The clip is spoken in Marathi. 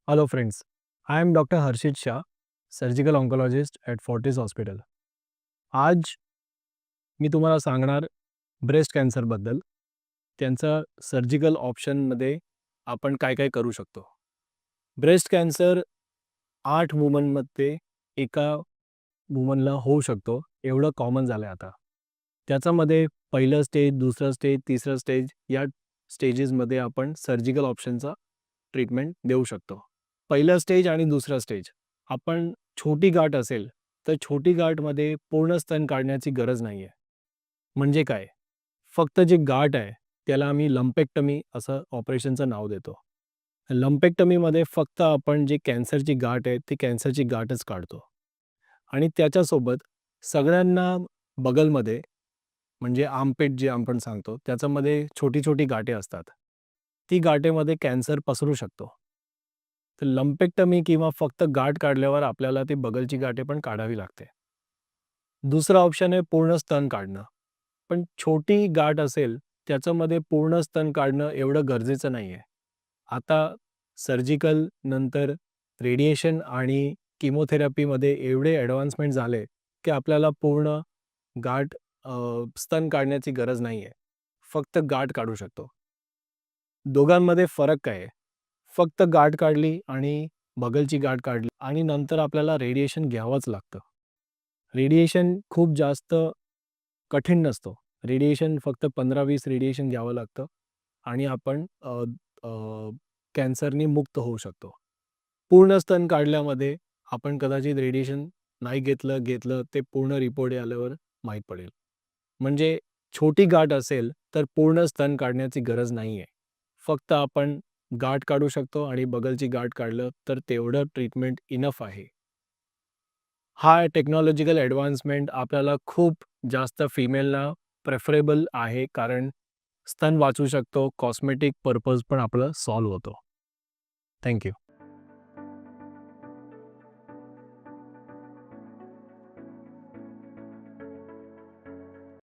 Hello, friends. I am Dr. Harshit Shah, surgical oncologist at Fortis hospital. आज मी तुम्हाला सांगणार ब्रेस्ट कॅन्सरबद्दल. त्यांचा सर्जिकल ऑप्शनमध्ये आपण काय-काय करू शकतो. ब्रेस्ट कॅन्सर 8 वुमनमध्ये एका वुमनला होऊ शकतो, एवढं कॉमन झालं आहे आता. त्याच्यामध्ये पहिलं स्टेज, दुसरं स्टेज, तिसरं स्टेज या स्टेजेसमध्ये आपण सर्जिकल ऑप्शनचा ट्रीटमेंट देऊ शकतो. पहिलं स्टेज आणि दुसरा स्टेज. आपण छोटी गाठ असेल, तर छोटी गाठमध्ये पूर्ण स्तन काढण्याची गरज नाही आहे. म्हणजे काय? फक्त जी गाठ आहे, त्याला आम्ही लंपेक्टमी असं ऑपरेशनचं नाव देतो. लंपेक्टमीमध्ये फक्त आपण जी कॅन्सरची गाठ आहे, ती कॅन्सरची गाठच काढतो. आणि त्याच्यासोबत सगळ्यांना बगलमध्ये म्हणजे आर्मपेट जे आपण सांगतो, त्याच्यामध्ये छोटी-छोटी गाठी असतात. ती गाठेमध्ये कॅन्सर पसरू शकतो. तर लंपेक्टमी किंवा फक्त गाठ काढल्यावर आपल्याला ती बगलची गाठे पण काढावी लागते. दुसरा ऑप्शन आहे पूर्ण स्तन काढणं. पण छोटी गाठ असेल, त्याच्यामध्ये पूर्ण स्तन काढणं एवढं गरजेचं नाही आहे. आता सर्जिकल नंतर रेडिएशन आणि किमोथेरपीमध्ये एवढे ॲडव्हान्समेंट झाले, की आपल्याला पूर्ण गाठ स्तन काढण्याची गरज नाही आहे. फक्त गाठ काढू शकतो. दोघांमध्ये फरक काय आहे? फक्त गाठ काढली आणि बगलची गाठ काढली आणि नंतर आपल्याला रेडिएशन घ्यावंच लागतं. रेडिएशन खूप जास्त कठीण नसतो. रेडिएशन फक्त 15-20 रेडिएशन घ्यावं लागतं आणि आपण कॅन्सरनी मुक्त होऊ शकतो. पूर्ण स्तन काढल्यामध्ये आपण कदाचित रेडिएशन नाही घेतलं ते पूर्ण रिपोर्ट आल्यावर माहीत पडेल. म्हणजे छोटी गाठ असेल, तर पूर्ण स्तन काढण्याची गरज नाही आहे. फक्त आपण गाठ काढू शकतो आणि बगलची गाठ काढलं तर तेवढं ट्रीटमेंट इनफ आहे. हा टेक्नॉलॉजिकल ॲडव्हान्समेंट आपल्याला खूप जास्त फिमेलला प्रेफरेबल आहे, कारण स्तन वाचू शकतो, कॉस्मेटिक पर्पज पण आपलं सॉल्व्ह होतो. Thank you.